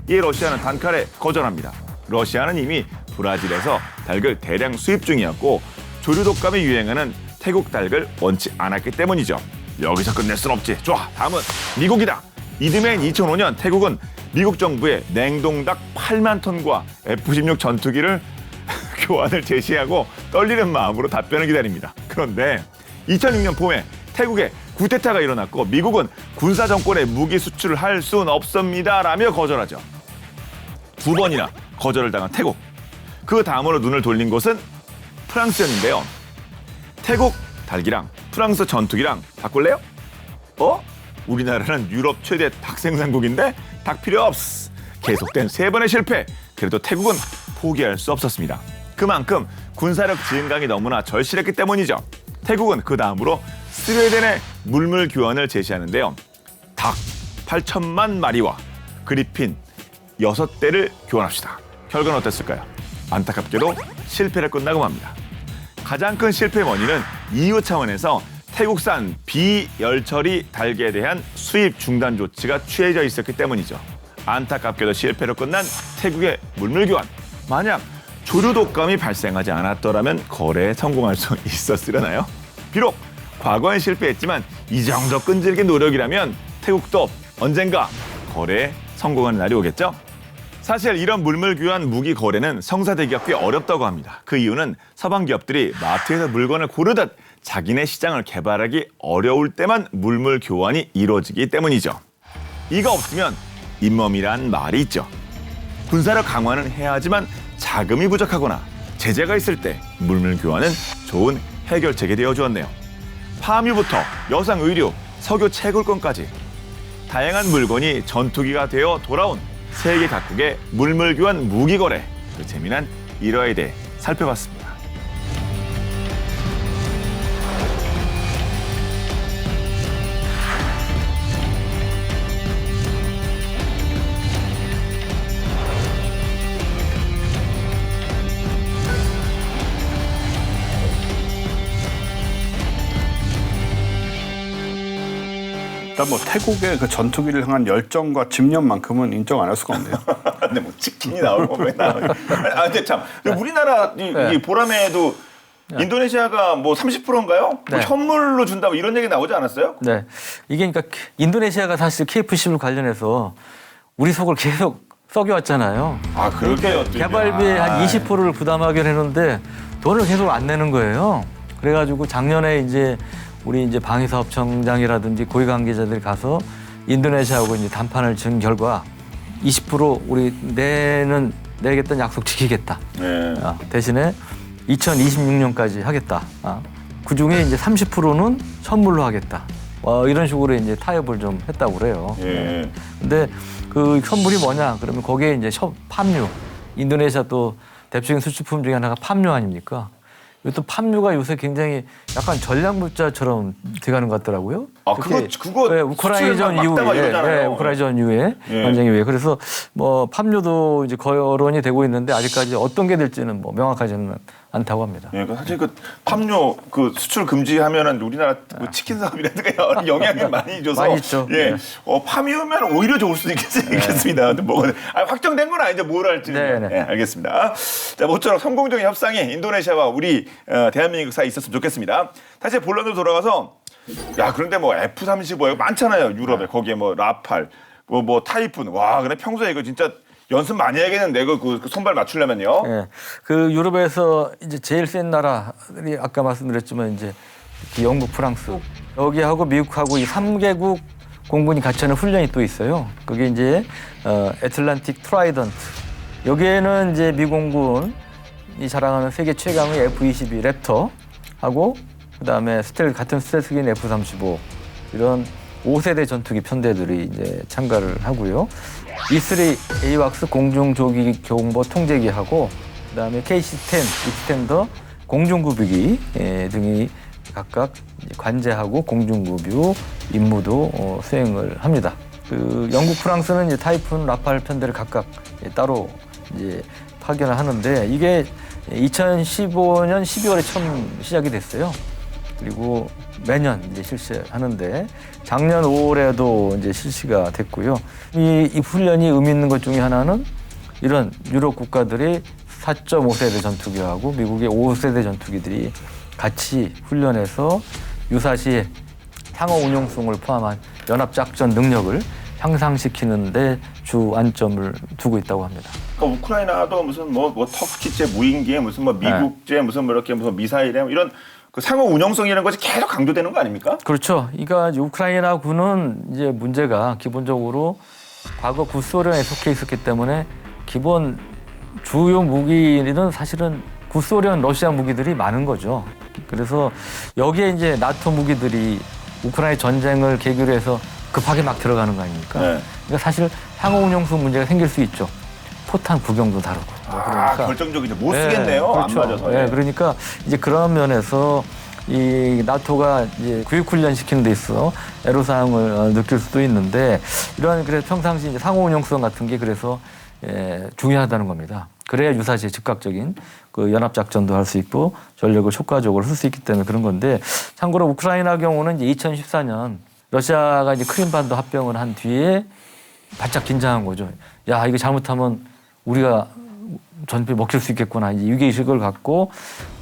이에 러시아는 단칼에 거절합니다. 러시아는 이미 브라질에서 닭을 대량 수입 중이었고 조류독감이 유행하는 태국 닭을 원치 않았기 때문이죠. 여기서 끝낼 순 없지. 좋아, 다음은 미국이다. 이듬해인 2005년 태국은 미국 정부에 냉동닭 8만 톤과 F-16 전투기를 교환을 제시하고 떨리는 마음으로 답변을 기다립니다. 그런데 2006년 봄에 태국에 쿠데타가 일어났고 미국은 군사 정권에 무기 수출을 할 수는 없습니다라며 거절하죠. 두 번이나 거절을 당한 태국. 그 다음으로 눈을 돌린 곳은 프랑스였는데요. 태국 닭이랑 프랑스 전투기랑 바꿀래요? 우리나라는 유럽 최대 닭 생산국인데 닭 필요 없어. 계속된 3번의 실패. 그래도 태국은 포기할 수 없었습니다. 그만큼 군사력 증강이 너무나 절실했기 때문이죠. 태국은 그 다음으로 스웨덴의 물물 교환을 제시하는데요. 닭 8천만 마리와 그리핀 6대를 교환합시다. 결과는 어땠을까요? 안타깝게도 실패를 끝나고 맙니다. 가장 큰 실패 원인은 EU 차원에서 태국산 비열처리 닭에 대한 수입 중단 조치가 취해져 있었기 때문이죠. 안타깝게도 실패로 끝난 태국의 물물 교환. 만약 조류 독감이 발생하지 않았더라면 거래에 성공할 수 있었으려나요? 비록 과거엔 실패했지만 이 정도 끈질긴 노력이라면 태국도 언젠가 거래에 성공하는 날이 오겠죠? 사실 이런 물물 교환 무기 거래는 성사되기가 꽤 어렵다고 합니다. 그 이유는 서방 기업들이 마트에서 물건을 고르듯 자기네 시장을 개발하기 어려울 때만 물물 교환이 이루어지기 때문이죠. 이가 없으면 잇몸이란 말이 있죠. 군사력 강화는 해야 하지만 자금이 부족하거나 제재가 있을 때 물물 교환은 좋은 해결책이 되어 주었네요. 파묘부터 여성 의류, 석유 채굴권까지 다양한 물건이 전투기가 되어 돌아온 세계 각국의 물물 교환 무기 거래, 그 재미난 일화에 대해 살펴봤습니다. 일단 뭐 태국의 그 전투기를 향한 열정과 집념만큼은 인정 안 할 수가 없네요. 근데 뭐 치킨이 나오고 왜 나오고. 근데 참 우리나라 이 보람에도 인도네시아가 뭐 30%인가요? 네. 뭐 현물로 준다 뭐 이런 얘기 나오지 않았어요? 네. 이게 그러니까 인도네시아가 사실 KF-11 관련해서 우리 속을 계속 썩여왔잖아요. 아, 그렇게 개발비의 한 20%를 부담하기로 했는데 돈을 계속 안 내는 거예요. 그래가지고 작년에 이제 우리 이제 방위사업청장이라든지 고위 관계자들이 가서 인도네시아하고 이제 담판을 진 결과 20% 우리 내겠다는 약속 지키겠다. 네. 대신에 2026년까지 하겠다. 그 중에 이제 30%는 선물로 하겠다. 이런 식으로 이제 타협을 좀 했다고 그래요. 예. 근데 그 선물이 뭐냐? 그러면 거기에 이제 팜유. 인도네시아 또 대표적인 수출품 중에 하나가 팜유 아닙니까? 또 팜유가 요새 굉장히 약간 전략물자처럼 돼가는 것 같더라고요. 아, 그거 네, 우크라이나전 이후에, 네, 우크라이나전 이후에 전쟁 이후에 그래서 뭐 팜유도 이제 거론이 되고 있는데 아직까지 어떤 게 될지는 뭐 명확하지는 않다고 합니다. 예, 사실 그 팜유 그 수출 금지하면은 우리나라 뭐 치킨 사업이라든가 영향이 많이 줘서 많이 있죠. 예, 네. 팜유면 오히려 좋을 수도 있겠습니다. 근데 뭐 확정된 건 아닌데 뭘 할지는 네, 네. 예, 알겠습니다. 자, 모쪼록 성공적인 협상이 인도네시아와 우리 대한민국 사이에 있었으면 좋겠습니다. 다시 본론으로 돌아가서 야, 그런데 뭐 F-35 많잖아요. 유럽에 거기에 뭐 라팔 뭐 타이푼 와, 근데 평소에 이거 진짜 연습 많이 해야겠는데 그 손발 맞추려면요. 예. 그 유럽에서 이제 제일 센 나라들이 아까 말씀드렸지만 이제 영국, 프랑스 여기하고 미국하고 이 3개국 공군이 같이 하는 훈련이 또 있어요. 그게 이제 애틀란틱 트라이던트. 여기에는 이제 미공군이 자랑하는 세계 최강의 F-22 랩터하고 그다음에 같은 스텔스기인 F-35 이런 5세대 전투기 편대들이 이제 참가를 하고요. E3 에이왁스 공중조기 경보 통제기하고 그다음에 KC-10 익스텐더 공중구비기 등이 각각 관제하고 공중구비 임무도 수행을 합니다. 그 영국, 프랑스는 이제 타이푼, 라팔 편대를 각각 따로 이제 파견을 하는데 이게 2015년 12월에 처음 시작이 됐어요. 그리고 매년 이제 실시하는데 작년 5월에도 이제 실시가 됐고요. 이 훈련이 의미 있는 것 중에 하나는 이런 유럽 국가들이 4.5세대 전투기하고 미국의 5세대 전투기들이 같이 훈련해서 유사시 상호 운용성을 포함한 연합작전 능력을 향상시키는 데 주안점을 두고 있다고 합니다. 그러니까 우크라이나도 무슨 뭐 터키제 무인기에 무슨 뭐 미국제 무슨 뭐 이렇게 무슨 미사일에 이런 그 상호 운영성이라는 것이 계속 강조되는 거 아닙니까? 그렇죠. 그러니까 우크라이나군은 이제 문제가 기본적으로 과거 구소련에 속해 있었기 때문에 기본 주요 무기는 사실은 구소련, 러시아 무기들이 많은 거죠. 그래서 여기에 이제 나토 무기들이 우크라이나 전쟁을 계기로 해서 급하게 막 들어가는 거 아닙니까? 네. 그러니까 사실 상호 운용수 문제가 생길 수 있죠. 포탄 구경도 다르고. 결정적이죠. 못 쓰겠네요. 그렇죠. 안 맞아서. 네, 그러니까 이제 그런 면에서 이 나토가 이제 교육 훈련 시키는 데 있어 애로사항을 느낄 수도 있는데 이러한 그래서 평상시 이제 상호 운용성 같은 게 그래서 중요하다는 겁니다. 그래야 유사시에 즉각적인 그 연합 작전도 할 수 있고 전력을 효과적으로 쓸 수 있기 때문에 그런 건데 참고로 우크라이나 경우는 이제 2014년 러시아가 이제 크림반도 합병을 한 뒤에 바짝 긴장한 거죠. 야, 이거 잘못하면 우리가 전투에 먹힐 수 있겠구나. 이제 위기의식을 갖고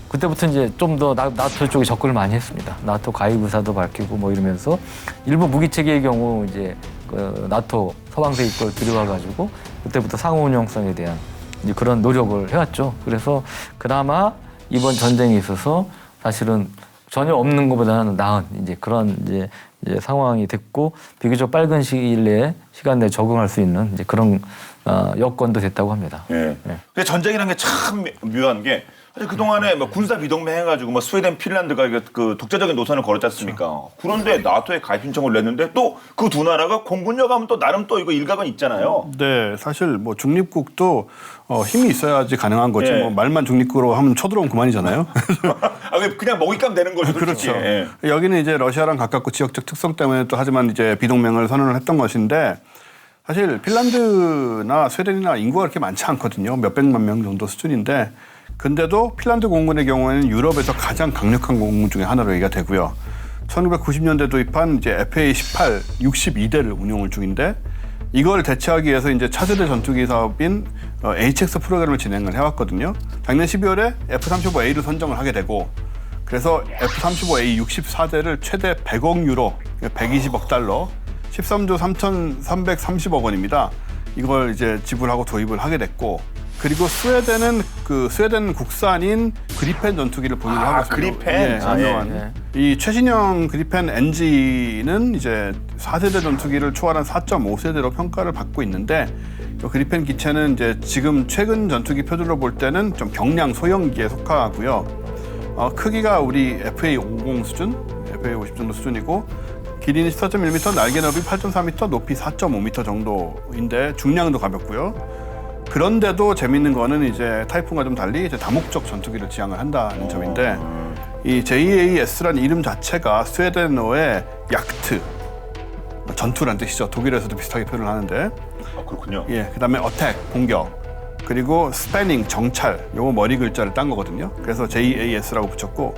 그때부터 이제 좀 더 나토 쪽에 접근을 많이 했습니다. 나토 가입 의사도 밝히고 뭐 이러면서 일부 무기 체계의 경우 이제 그 나토 서방세 입국을 들여와가지고 그때부터 상호 운용성에 대한 이제 그런 노력을 해왔죠. 그래서 그나마 이번 전쟁에 있어서 사실은 전혀 없는 것보다는 나은 이제 그런 이제 상황이 됐고 비교적 빠른 시일 내에 시간 내에 적응할 수 있는 이제 그런 여건도 됐다고 합니다. 예. 근데 전쟁이라는 게 참 묘한 게 사실 그 동안에 뭐 군사 비동맹 해가지고 뭐 스웨덴, 핀란드가 그 독자적인 노선을 걸었지 않습니까? 그런데 나토에 가입 신청을 냈는데 또 그 두 나라가 공군력 하면 또 나름 또 이거 일각은 있잖아요. 네, 사실 뭐 중립국도 힘이 있어야지 가능한 거지. 예. 뭐 말만 중립국으로 하면 쳐들어오면 그만이잖아요. 그냥 먹잇감 되는 거죠. 그렇죠. 예. 여기는 이제 러시아랑 가깝고 지역적 특성 때문에 또 하지만 이제 비동맹을 선언을 했던 것인데 사실 핀란드나 스웨덴이나 인구가 그렇게 많지 않거든요. 몇백만 명 정도 수준인데 근데도 핀란드 공군의 경우에는 유럽에서 가장 강력한 공군 중에 하나로 얘기가 되고요. 1990년대 도입한 이제 FA-18 62대를 운용을 중인데 이걸 대체하기 위해서 이제 차세대 전투기 사업인 HX 프로그램을 진행을 해왔거든요. 작년 12월에 F-35A를 선정을 하게 되고 그래서 F-35A 64대를 최대 100억 유로, 120억 달러, 13조 3,330억 원입니다. 이걸 이제 지불하고 도입을 하게 됐고 그리고 스웨덴은 스웨덴 국산인 그리펜 전투기를 보유를 하고 있습니다. 그리펜? 유명한. 이 최신형 그리펜 NG는 이제 4세대 전투기를 초월한 4.5세대로 평가를 받고 있는데 그리펜 기체는 이제 지금 최근 전투기 표준으로 볼 때는 좀 경량 소형기에 속하고요. 크기가 우리 FA50 수준, FA50 정도 수준이고 길이는 14.1m, 날개 넓이 8.4m, 높이 4.5m 정도인데 중량도 가볍고요. 그런데도 재밌는 거는 이제 타이푼과 좀 달리 이제 다목적 전투기를 지향을 한다는 점인데 이 JAS라는 이름 자체가 스웨덴어의 약트, 전투란 뜻이죠. 독일에서도 비슷하게 표현을 하는데 그렇군요. 예, 그다음에 어택, 공격, 그리고 스패닝, 정찰, 요거 머리 글자를 딴 거거든요. 그래서 JAS라고 붙였고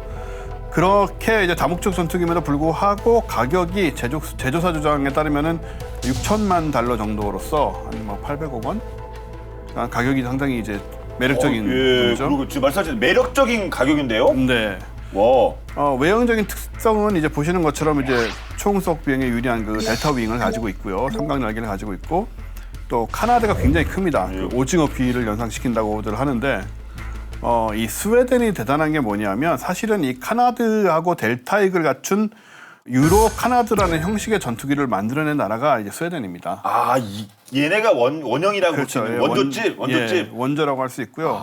그렇게 이제 다목적 전투기임에도 불구하고 가격이 제조사 주장에 따르면은 6천만 달러 정도로서 한 뭐 800억 원? 가격이 상당히 이제 매력적인 예, 거죠. 그리고 지금 말씀하신 매력적인 가격인데요. 네. 와. 외형적인 특성은 이제 보시는 것처럼 이제 초음속 비행에 유리한 그 델타 윙을 가지고 있고요. 삼각 날개를 가지고 있고 또 카나드가 굉장히 큽니다. 그 오징어 귀를 연상시킨다고들 하는데 이 스웨덴이 대단한 게 뭐냐면 사실은 이 카나드하고 델타익을 갖춘 유로 카나드라는 형식의 전투기를 만들어낸 나라가 이제 스웨덴입니다. 얘네가 원형이라고 그렇죠. 치는 예, 원조집. 예, 원조라고 할 수 있고요.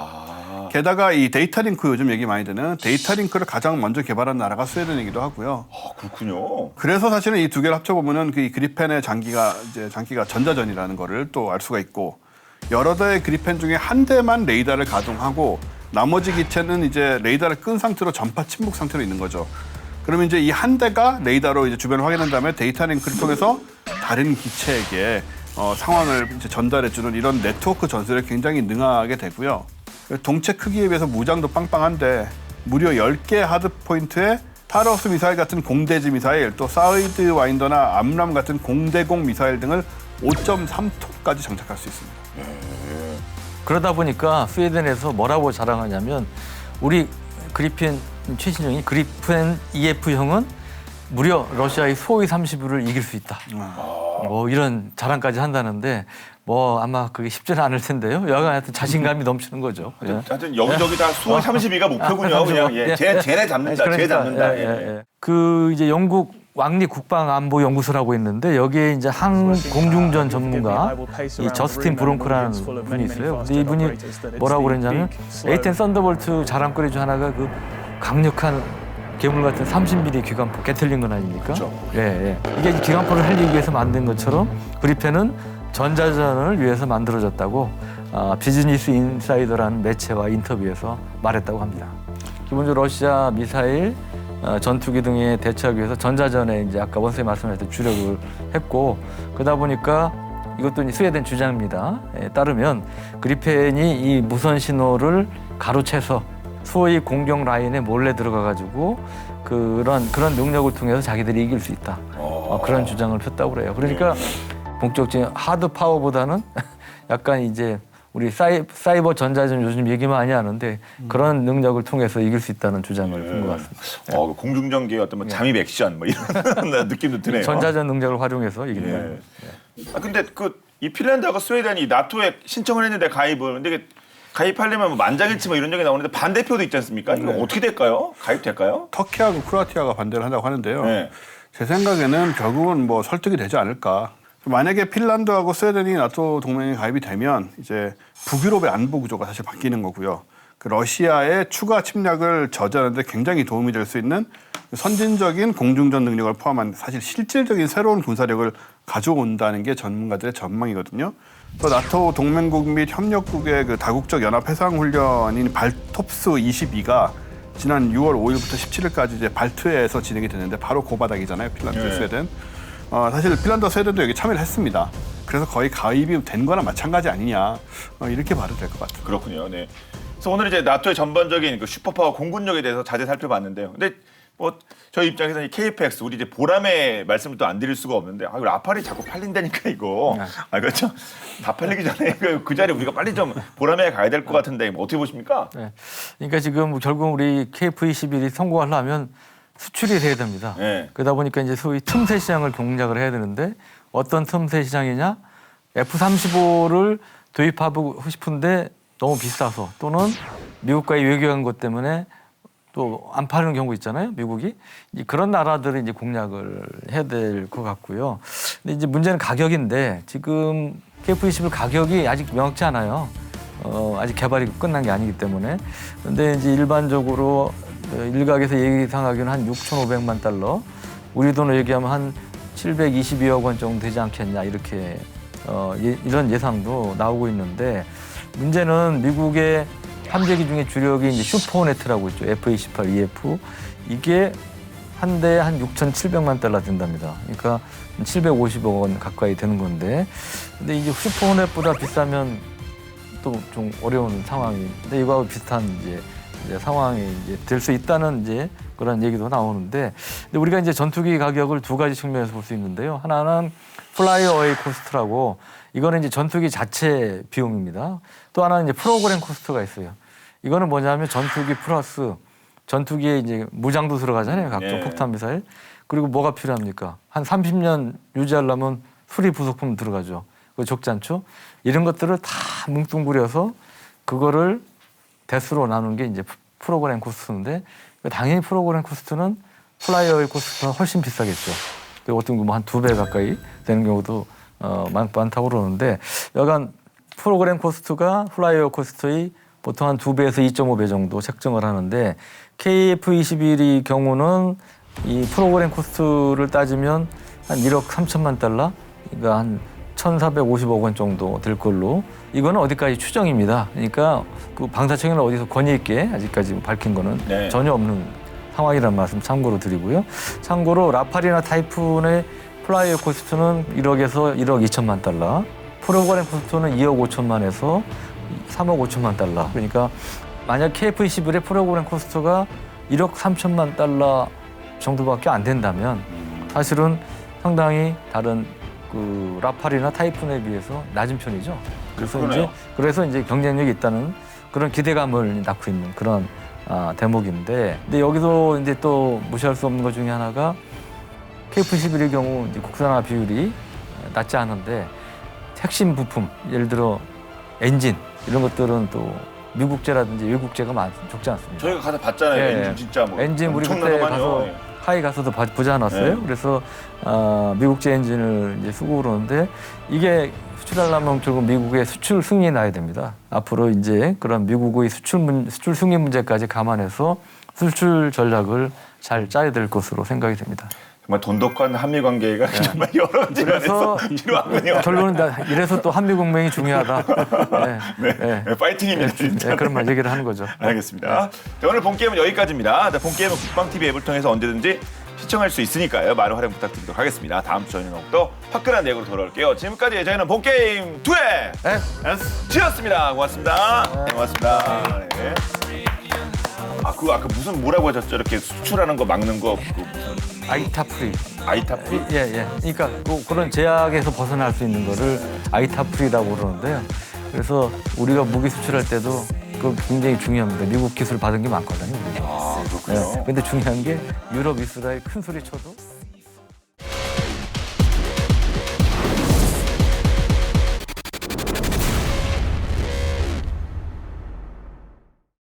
게다가 이 데이터링크 요즘 얘기 많이 되는 데이터링크를 가장 먼저 개발한 나라가 스웨덴이기도 하고요. 그렇군요. 그래서 사실은 이 두 개를 합쳐보면은 그 그리펜의 장기가 전자전이라는 거를 또 알 수가 있고 여러 대의 그리펜 중에 한 대만 레이더를 가동하고 나머지 기체는 이제 레이더를 끈 상태로 전파 침묵 상태로 있는 거죠. 그러면 이제 이 한 대가 레이더로 이제 주변을 확인한 다음에 데이터 링크를 통해서 다른 기체에게 상황을 이제 전달해주는 이런 네트워크 전술에 굉장히 능하게 되고요. 동체 크기에 비해서 무장도 빵빵한데 무려 10개 하드 포인트에 타러스 미사일 같은 공대지 미사일, 또 사이드 와인더나 암람 같은 공대공 미사일 등을 5.3톤까지 장착할 수 있습니다. 그러다 보니까 스웨덴에서 뭐라고 자랑하냐면 우리 그리펜 최신형이 그리펜 EF형은 무려 러시아의 소위 30을 이길 수 있다. 뭐 이런 자랑까지 한다는데 뭐 아마 그게 쉽지는 않을 텐데요. 여하간 하여튼 자신감이 넘치는 거죠. 예. 하여튼 여기저기 다 수월 32가 목표군요. 그냥 쟤네 잡는다. 쟤 잡는다. 그 이제 영국 왕립 국방안보연구소라고 있는데 여기에 이제 항공중전 전문가 이 저스틴 브론크라는 분이 있어요. 근데 이분이 뭐라고 그랬냐면 A-10 썬더볼트 자랑거리 중 하나가 그 강력한 괴물 같은 30mm 기관포 게틀링건 아닙니까? 그렇죠. 예. 이게 기관포를 살리기 위해서 만든 것처럼 그리펜은 전자전을 위해서 만들어졌다고 비즈니스 인사이더라는 매체와 인터뷰에서 말했다고 합니다. 기본적으로 러시아 미사일, 전투기 등에 대처하기 위해서 전자전에 이제 아까 원쌤이 말씀하셨던 주력을 했고 그러다 보니까 이것도 이제 스웨덴 주장입니다. 따르면 그리펜이 이 무선 신호를 가로채서 소위 공격 라인에 몰래 들어가가지고 그런 능력을 통해서 자기들이 이길 수 있다. 그런 주장을 폈다고 그래요. 그러니까 본격적인 하드 파워보다는 약간 이제 우리 사이버 전자전 요즘 얘기 많이 하는데 그런 능력을 통해서 이길 수 있다는 주장을 본 것 같습니다. 공중전기의 어떤 뭐 잠입 액션 뭐 이런 느낌도 드네요. 전자전 능력을 활용해서 이긴다. 근데 이 핀란드하고 스웨덴이 나토에 신청을 했는데 가입을 근데 가입하려면 뭐 만장일치 뭐 이런 적이 나오는데 반대표도 있지 않습니까? 이거 어떻게 될까요? 가입될까요? 터키하고 크로아티아가 반대를 한다고 하는데요. 네. 제 생각에는 결국은 뭐 설득이 되지 않을까. 만약에 핀란드하고 스웨덴이 나토 동맹에 가입이 되면 이제 북유럽의 안보 구조가 사실 바뀌는 거고요. 그 러시아의 추가 침략을 저지하는 데 굉장히 도움이 될 수 있는 선진적인 공중전 능력을 포함한 사실 실질적인 새로운 군사력을 가져온다는 게 전문가들의 전망이거든요. 또 나토 동맹국 및 협력국의 그 다국적 연합 해상 훈련인 발톱스 22가 지난 6월 5일부터 17일까지 이제 발트해에서 진행이 됐는데 바로 고바닥이잖아요. 핀란드, 스웨덴. 사실 핀란드와 스웨덴도 여기 참여를 했습니다. 그래서 거의 가입이 된 거나 마찬가지 아니냐 이렇게 봐도 될 것 같아요. 그렇군요. 네. 그래서 오늘 이제 나토의 전반적인 그 슈퍼파워 공군력에 대해서 자세히 살펴봤는데요. 근데 뭐 저희 입장에서는 이 KF-X 우리 이제 보람의 말씀을 또 안 드릴 수가 없는데 이거 라팔이 자꾸 팔린다니까 이거. 그렇죠. 다 팔리기 전에 그 자리에 우리가 빨리 좀 보람에 가야 될 것 같은데 뭐 어떻게 보십니까? 네. 그러니까 지금 결국 우리 KF-21이 성공하려면 수출이 돼야 됩니다. 네. 그러다 보니까 이제 소위 틈새 시장을 공략을 해야 되는데 어떤 틈새 시장이냐? F-35를 도입하고 싶은데 너무 비싸서 또는 미국과의 외교한 것 때문에 또 안 파는 경우 있잖아요. 미국이 그런 나라들을 이제 공략을 해야 될 것 같고요. 근데 이제 문제는 가격인데 지금 KF-21 가격이 아직 명확치 않아요. 아직 개발이 끝난 게 아니기 때문에. 근데 이제 일반적으로 일각에서 예상하기는 한 6,500만 달러, 우리 돈으로 얘기하면 한 722억 원 정도 되지 않겠냐 이렇게 이런 예상도 나오고 있는데 문제는 미국의 함재기 중에 주력이 이제 슈퍼호네트라고 있죠. F-22, EF. 이게 한 대에 한 6,700만 달러 된답니다. 그러니까 750억 원 가까이 되는 건데, 근데 이제 슈퍼호넷보다 비싸면 또 좀 어려운 상황인데 이거하고 비슷한 이제 상황이 이제 될 수 있다는 이제 그런 얘기도 나오는데, 근데 우리가 이제 전투기 가격을 두 가지 측면에서 볼 수 있는데요. 하나는 플라이 어웨이 코스트라고 이거는 이제 전투기 자체 비용입니다. 또 하나는 이제 프로그램 코스트가 있어요. 이거는 뭐냐면 전투기 플러스 전투기에 이제 무장도 들어가잖아요. 각종 폭탄 미사일. 그리고 뭐가 필요합니까? 한 30년 유지하려면 수리 부속품 들어가죠. 그거 적지 않죠? 이런 것들을 다 뭉뚱그려서 그거를 대수로 나눈 게 이제 프로그램 코스트인데 당연히 프로그램 코스트는 플라이어웨이 코스트가 훨씬 비싸겠죠. 어떤 뭐 한 2배 가까이 되는 경우도 많다고 그러는데 여간 프로그램 코스트가 플라이어웨이 코스트의 보통 한 2배에서 2.5배 정도 책정을 하는데 KF-21의 경우는 이 프로그램 코스트를 따지면 한 1억 3천만 달러, 그러니까 한 1,450억 원 정도 될 걸로. 이거는 어디까지 추정입니다. 그러니까 그 방사청에는 어디서 권위 있게 아직까지 밝힌 거는 전혀 없는 상황이라는 말씀 참고로 드리고요. 참고로 라팔이나 타이푼의 플라이어 코스트는 1억에서 1억 2천만 달러, 프로그램 코스트는 2억 5천만에서 3억 5천만 달러. 그러니까 만약 KF-21의 프로그램 코스트가 1억 3천만 달러 정도밖에 안 된다면 사실은 상당히 다른 그 라팔이나 타이푼에 비해서 낮은 편이죠. 그래서 이제 경쟁력이 있다는 그런 기대감을 낳고 있는 그런 대목인데, 근데 여기서 이제 또 무시할 수 없는 것 중에 하나가 KF-21의 경우 이제 국산화 비율이 낮지 않은데 핵심 부품, 예를 들어 엔진 이런 것들은 또 미국제라든지 외국제가 적지 않습니다. 저희가 가서 봤잖아요. 엔진 진짜 뭐 엔진 우리 그때 가서 하와이 가서도 보지 않았어요. 네. 그래서 미국제 엔진을 이제 쓰고 그러는데 이게 수출하려면 결국 미국의 수출 승인이 나야 됩니다. 앞으로 이제 그런 미국의 수출 승인 문제까지 감안해서 수출 전략을 잘 짜야 될 것으로 생각이 됩니다. 정말 돈독한 한미 관계가 정말 여러 지면에서 그래서 필요하군요. 결론은 이래서 또 한미 동맹이 중요하다. 네, 파이팅입니다. 진짜. 네, 그런 말 얘기를 하는 거죠. 알겠습니다. 자, 오늘 본 게임은 여기까지입니다. 본 게임은 국방TV 앱을 통해서 언제든지 시청할 수 있으니까요. 많은 활용 부탁드리도록 하겠습니다. 다음 주 저희는 더욱더 화끈한 내용으로 돌아올게요. 지금까지 저희는 본 게임 2의 S였습니다. 고맙습니다. 네, 고맙습니다. 네. 아까 무슨 뭐라고 하셨죠? 이렇게 수출하는 거 막는 거 무슨 아이타프리. 아이타프? 예. 그러니까 그런 제약에서 벗어날 수 있는 거를 아이타프리라고 그러는데요. 그래서 우리가 무기 수출할 때도 그거 굉장히 중요합니다. 미국 기술 받은 게 많거든요. 우리가. 아, 그렇군요. 근데 중요한 게 유럽, 이스라엘 큰 소리 쳐도